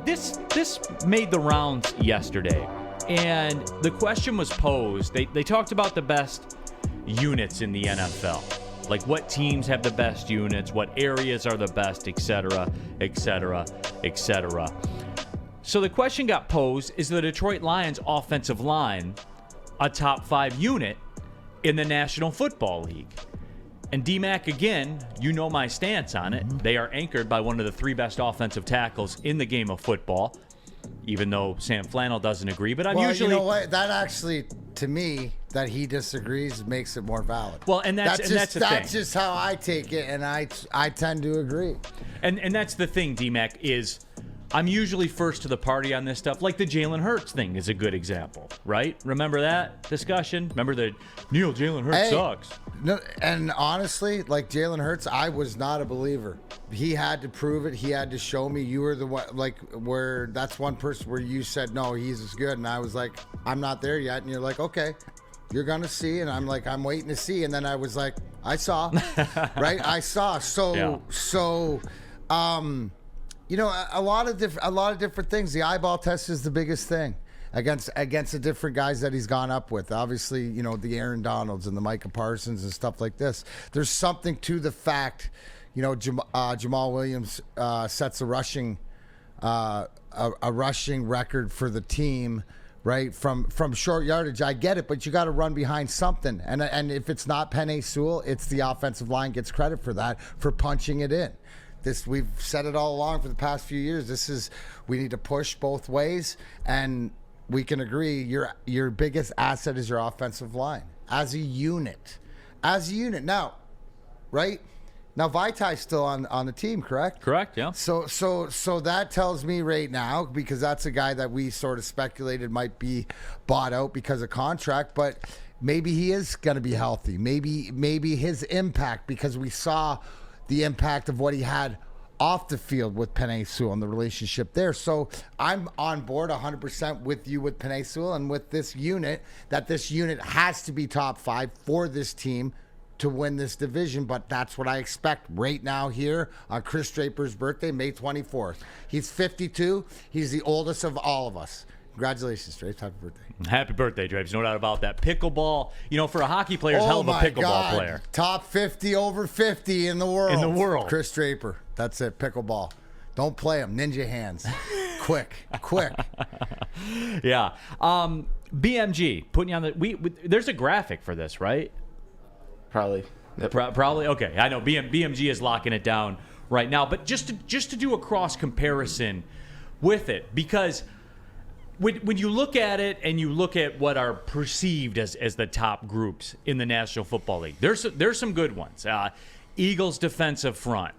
This made the rounds yesterday, and the question was posed. They talked about the best units in the NFL, like what teams have the best units, what areas are the best, etc., etc., etc. So the question got posed: is the Detroit Lions offensive line a top 5 unit in the National Football League? And D-Mac, again, you know my stance on it. They are anchored by one of the 3 best offensive tackles in the game of football, even though Sam Flannel doesn't agree. But you know what? That actually, to me, that he disagrees makes it more valid. Well, and that's the thing. That's just how I take it, and I tend to agree. And that's the thing, D-Mac, is I'm usually first to the party on this stuff. Like the Jalen Hurts thing is a good example, right? Remember that discussion? Remember the Neal, Jalen Hurts sucks. No, and honestly, like Jalen Hurts, I was not a believer. He had to prove it. He had to show me. You were the one, like, where that's one person where you said, no, he's as good. And I was like, I'm not there yet. And you're like, okay, you're going to see. And I'm like, I'm waiting to see. And then I was like, I saw, right? I saw. You know, a lot of different things. The eyeball test is the biggest thing against the different guys that he's gone up with. Obviously, you know, the Aaron Donalds and the Micah Parsons and stuff like this. There's something to the fact, you know, Jamal Williams sets a rushing record for the team, right? From short yardage. I get it, but you got to run behind something. And if it's not Penei Sewell, it's the offensive line gets credit for that, for punching it in. We've said it all along for the past few years. We need to push both ways, and we can agree your biggest asset is your offensive line as a unit. Now, right? Now Vaitai's still on the team, correct? Correct, yeah. So that tells me right now, because that's a guy that we sort of speculated might be bought out because of contract, but maybe he is going to be healthy. Maybe his impact, because we saw the impact of what he had off the field with Penei Sewell and the relationship there. So I'm on board 100% with you with Penei Sewell and with this unit, that this unit has to be top 5 for this team to win this division. But that's what I expect right now here on Chris Draper's birthday, May 24th. He's 52. He's the oldest of all of us. Congratulations, Drapes. Happy birthday. Happy birthday, Drapes. No doubt about that. Pickleball, you know, for a hockey player, hell of a pickleball player. Top 50 over 50 in the world. Chris Draper. That's it. Pickleball. Don't play him. Ninja hands. Quick. Yeah. BMG, putting you on the... there's a graphic for this, right? Probably. Yep. Probably? Okay. I know BMG is locking it down right now. But just to do a cross comparison with it, because... When you look at it and you look at what are perceived as the top groups in the National Football League, there's some good ones. Eagles defensive front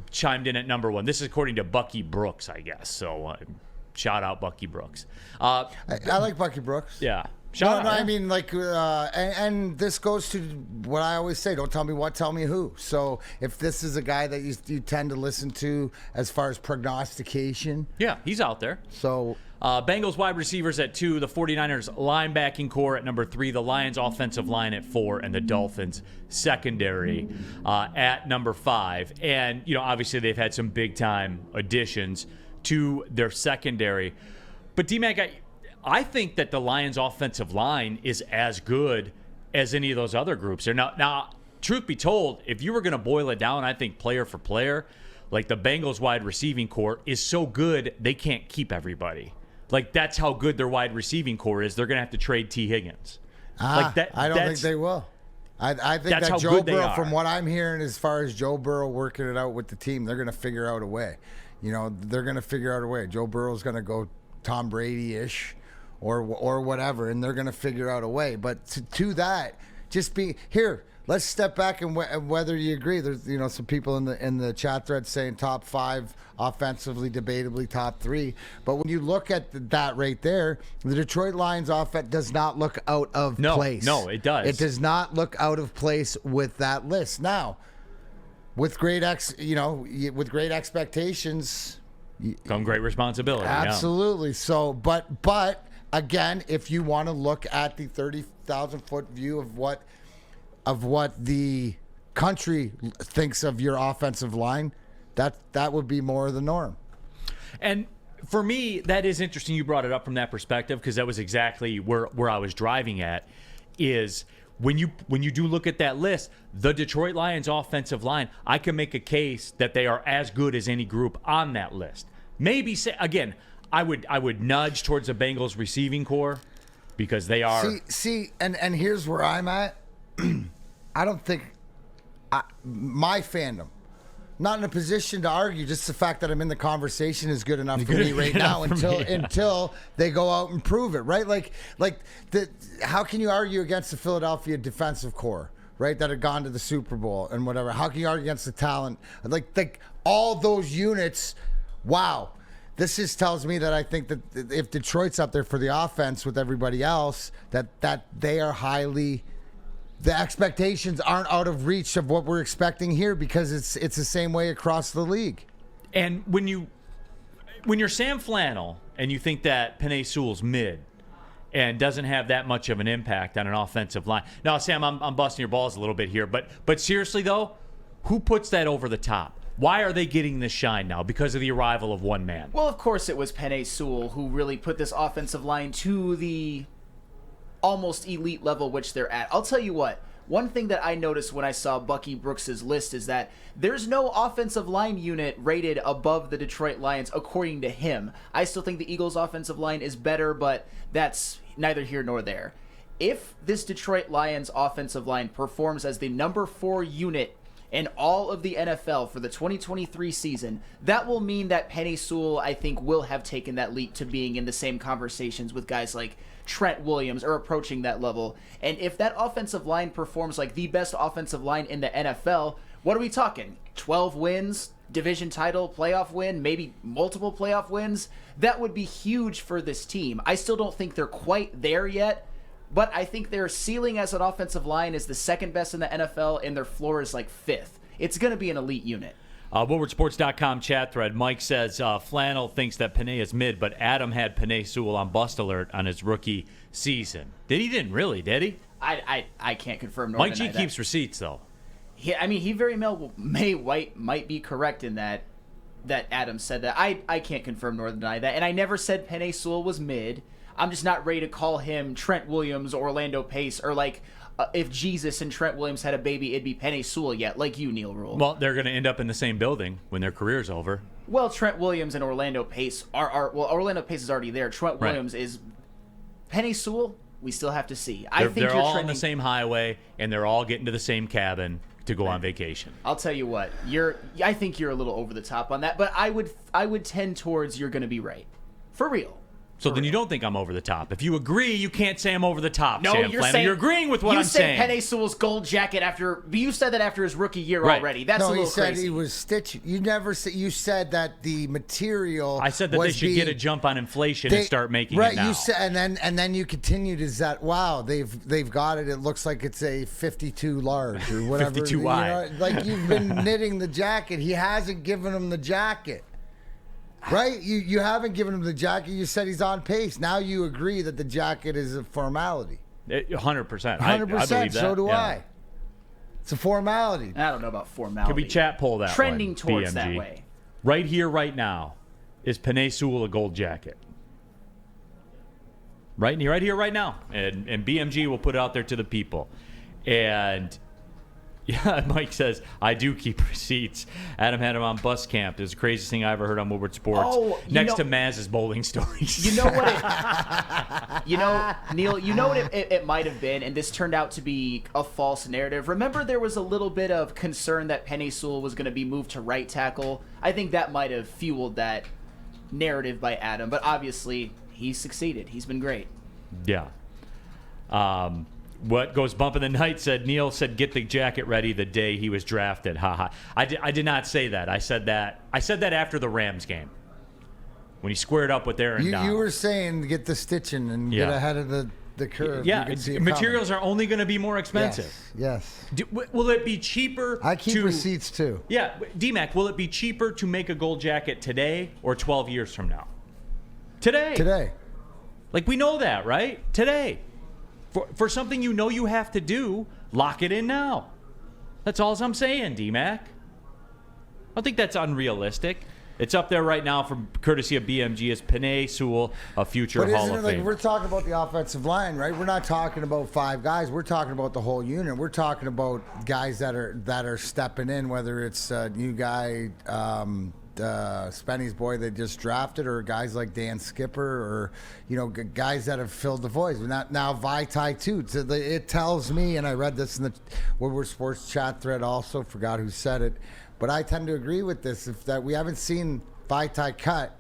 chimed in at number 1. This is according to Bucky Brooks, I guess. So shout out Bucky Brooks. I like Bucky Brooks. Yeah. I mean, like, and this goes to what I always say: don't tell me what, tell me who. So if this is a guy that you tend to listen to as far as prognostication, yeah, he's out there. So Bengals wide receivers at 2, the 49ers linebacking core at number 3, the Lions offensive line at 4, and the Dolphins secondary at number 5. And you know, obviously they've had some big time additions to their secondary, but D-Mac, I think that the Lions' offensive line is as good as any of those other groups. Now, truth be told, if you were going to boil it down, I think player for player, like the Bengals' wide receiving core is so good they can't keep everybody. Like, that's how good their wide receiving core is. They're going to have to trade T. Higgins. I don't think they will. I think that Joe Burrow, from what I'm hearing as far as Joe Burrow working it out with the team, they're going to figure out a way. You know, they're going to figure out a way. Joe Burrow's going to go Tom Brady-ish. Or whatever, and they're going to figure out a way. But to that, just be here. Let's step back and whether you agree. There's some people in the chat thread saying top 5 offensively, debatably top 3. But when you look at that right there, the Detroit Lions offense does not look out of place. No, it does. It does not look out of place with that list. Now, with great expectations, come great responsibility. Absolutely. Yeah. So, but. Again, if you want to look at the 30,000-foot view of what the country thinks of your offensive line, that would be more the norm. And for me, that is interesting. You brought it up from that perspective because that was exactly where I was driving at. Is when you do look at that list, the Detroit Lions offensive line, I can make a case that they are as good as any group on that list. Maybe again, I would nudge towards the Bengals receiving core because they are. And here's where I'm at. I don't think my fandom. Not in a position to argue. Just the fact that I'm in the conversation is good enough for me right now until they go out and prove it, right? How can you argue against the Philadelphia defensive core, right? That had gone to the Super Bowl and whatever. How can you argue against the talent? Like all those units. Wow. This just tells me that I think that if Detroit's up there for the offense with everybody else, that they are highly. The expectations aren't out of reach of what we're expecting here because it's the same way across the league. And when you're Sam Flannel and you think that Penei Sewell's mid and doesn't have that much of an impact on an offensive line. Now, Sam, I'm busting your balls a little bit here, but seriously though, who puts that over the top? Why are they getting this shine now? Because of the arrival of one man. Well, of course it was Penei Sewell who really put this offensive line to the almost elite level which they're at. I'll tell you what, one thing that I noticed when I saw Bucky Brooks's list is that there's no offensive line unit rated above the Detroit Lions according to him. I still think the Eagles' offensive line is better, but that's neither here nor there. If this Detroit Lions offensive line performs as the number 4 unit in all of the NFL for the 2023 season, that will mean that Penei Sewell, I think, will have taken that leap to being in the same conversations with guys like Trent Williams or approaching that level. And if that offensive line performs like the best offensive line in the NFL, what are we talking? 12 wins, division title, playoff win, maybe multiple playoff wins? That would be huge for this team. I still don't think they're quite there yet, but I think their ceiling as an offensive line is the second best in the NFL, and their floor is like 5th. It's going to be an elite unit. WoodwardSports.com chat thread. Mike says Flannel thinks that Penei is mid, but Adam had Penei Sewell on bust alert on his rookie season. He didn't really, did he? I can't confirm nor Mike deny G keeps receipts, though. He very might be correct in that Adam said that. I can't confirm nor deny that. And I never said Penei Sewell was mid. I'm just not ready to call him Trent Williams, Orlando Pace, or if Jesus and Trent Williams had a baby, it'd be Penei Sewell yet, like you, Neal Ruhl. Well, they're going to end up in the same building when their career's over. Well, Trent Williams and Orlando Pace Orlando Pace is already there. Trent Williams is Penei Sewell. We still have to see. They're all on the same highway, and they're all getting to the same cabin to go on vacation. I'll tell you what, I think you're a little over the top on that, but I would tend towards you're going to be right, for real. So then you don't think I'm over the top. If you agree, you can't say I'm over the top, no, Sam Flannel. You're agreeing with what I'm saying. You said Penei Sewell's gold jacket you said that after his rookie year already. That's a little crazy. No, he said he was stitching. You never said, you said that the material I said that they should get a jump on inflation and start making it now. You said, and then you continued is that, wow, they've got it. It looks like it's a 52 large or whatever. 52 wide. Like you've been knitting the jacket. He hasn't given him the jacket. Right? You haven't given him the jacket. You said he's on pace. Now you agree that the jacket is a formality. 100%. 100%. I believe that. So do I. It's a formality. I don't know about formality. Can we chat poll that Trending one, towards BMG? that way. Right here, right now, is Penei Sewell a gold jacket? Right here, right now. And BMG will put it out there to the people. And... yeah, Mike says, I do keep receipts. Adam had him on bus camp. It was the craziest thing I ever heard on Woodward Sports. Next to Maz's bowling stories. You know what Neal, you know what it might have been, and this turned out to be a false narrative. Remember there was a little bit of concern that Penei Sewell was going to be moved to right tackle? I think that might have fueled that narrative by Adam, but obviously he succeeded. He's been great. Yeah. What goes bump in the night said, Neal said, get the jacket ready the day he was drafted. Ha. I did not say that. I said that after the Rams game when he squared up with Aaron Donald. You were saying get the stitching and get ahead of the curve. Yeah, materials are only going to be more expensive. Yes. Will it be cheaper? I keep receipts too. Yeah, D-Mac, will it be cheaper to make a gold jacket today or 12 years from now? Today. Like we know that, right? Today. For something you know you have to do, lock it in now. That's all I'm saying, D-Mac. I don't think that's unrealistic. It's up there right now from courtesy of BMG as Penei Sewell, a future But Hall isn't of it like Famer. we're talking about the offensive line, right? We're not talking about 5 guys. We're talking about the whole unit. We're talking about guys that are stepping in, whether it's a new guy, Spenny's boy they just drafted, or guys like Dan Skipper, or guys that have filled the voids. Now Vaitai too. So it tells me, and I read this in the Woodward Sports chat thread. Also forgot who said it, but I tend to agree with this. If that we haven't seen Vaitai cut,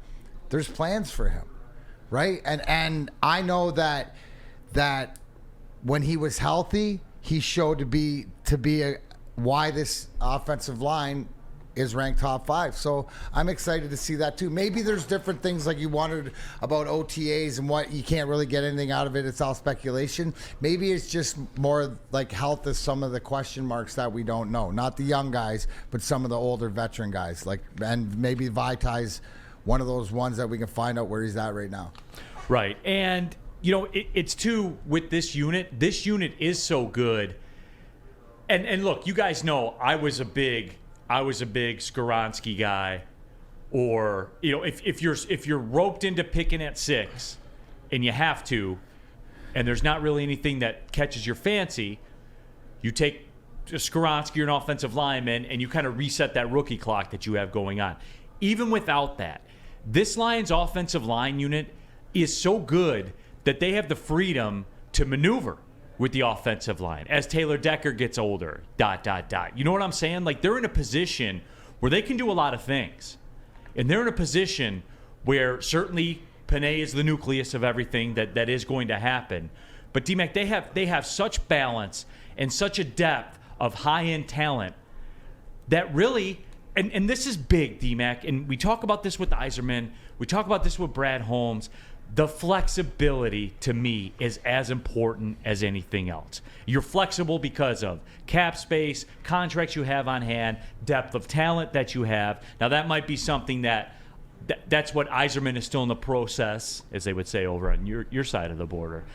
there's plans for him, right? And I know that when he was healthy, he showed to be why this offensive line is ranked top 5. So I'm excited to see that too. Maybe there's different things like you wanted about OTAs and what you can't really get anything out of it. It's all speculation. Maybe it's just more like health is some of the question marks that we don't know. Not the young guys, but some of the older veteran guys. And maybe Vaitai's one of those ones that we can find out where he's at right now. Right. And, it's too with this unit. This unit is so good. And look, you guys know I was a big Skoronski guy, or if you're roped into picking at 6 and you have to, and there's not really anything that catches your fancy, you take Skoronski or an offensive lineman and you kind of reset that rookie clock that you have going on. Even without that, this Lions offensive line unit is so good that they have the freedom to maneuver with the offensive line as Taylor Decker gets older, ... You know what I'm saying? Like, they're in a position where they can do a lot of things. And they're in a position where certainly Penei is the nucleus of everything that is going to happen. But D-Mac, they have such balance and such a depth of high-end talent that really, and this is big, D-Mac, and we talk about this with Yzerman, we talk about this with Brad Holmes. The flexibility, to me, is as important as anything else. You're flexible because of cap space, contracts you have on hand, depth of talent that you have. Now, that might be something that's what Yzerman is still in the process, as they would say over on your side of the border.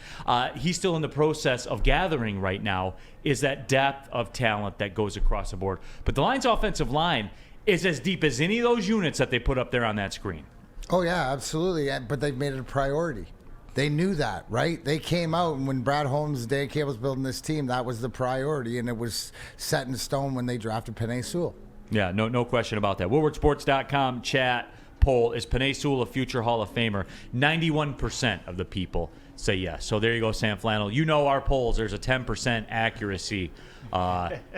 He's still in the process of gathering right now, is that depth of talent that goes across the board. But the Lions' offensive line is as deep as any of those units that they put up there on that screen. Oh, yeah, absolutely. But they've made it a priority. They knew that, right? They came out, and when Brad Holmes and Dan Campbell was building this team, that was the priority, and it was set in stone when they drafted Penei Sewell. Yeah, no question about that. WoodwardSports.com chat poll, is Penei Sewell a future Hall of Famer? 91% of the people say yes. So there you go, Sam Flannel. You know our polls, there's a 10% accuracy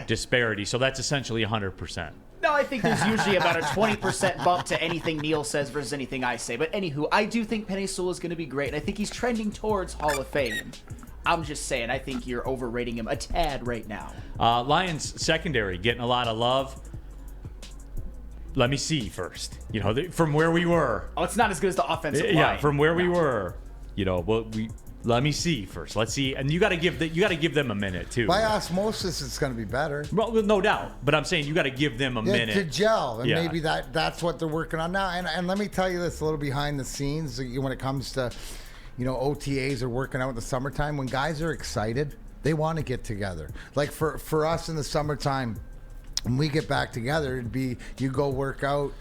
disparity, so that's essentially 100%. No, I think there's usually about a 20% bump to anything Neal says versus anything I say. But anywho, I do think Penei Sewell is going to be great, and I think he's trending towards Hall of Fame. I'm just saying, I think you're overrating him a tad right now. Lions secondary getting a lot of love. Let me see first. From where we were. Oh, it's not as good as the offensive line. Yeah, from where we were. Let me see first. Let's see, and you got to give them a minute too. By osmosis, it's going to be better. Well, no doubt. But I'm saying you got to give them a minute to gel, and yeah. maybe that's what they're working on now. And let me tell you this, a little behind the scenes when it comes to, OTAs are working out in the summertime. When guys are excited, they want to get together. Like for us in the summertime, when we get back together, it'd be you go work out.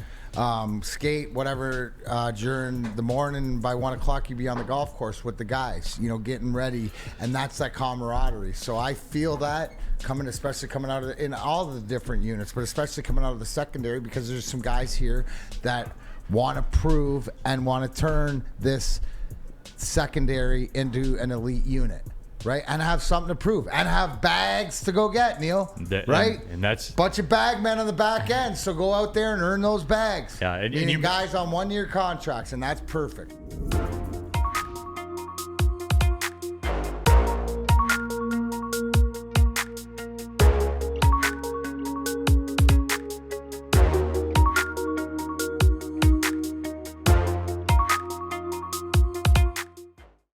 Skate, whatever, during the morning. By 1 o'clock, you'd be on the golf course with the guys, getting ready, and that's that camaraderie. So I feel that especially coming out in all the different units, but especially coming out of the secondary, because there's some guys here that want to prove and want to turn this secondary into an elite unit. Right, and have something to prove, and have bags to go get, Neal. Right, and that's bunch of bag men on the back end. So go out there and earn those bags. Yeah, and you guys on 1-year contracts, and that's perfect.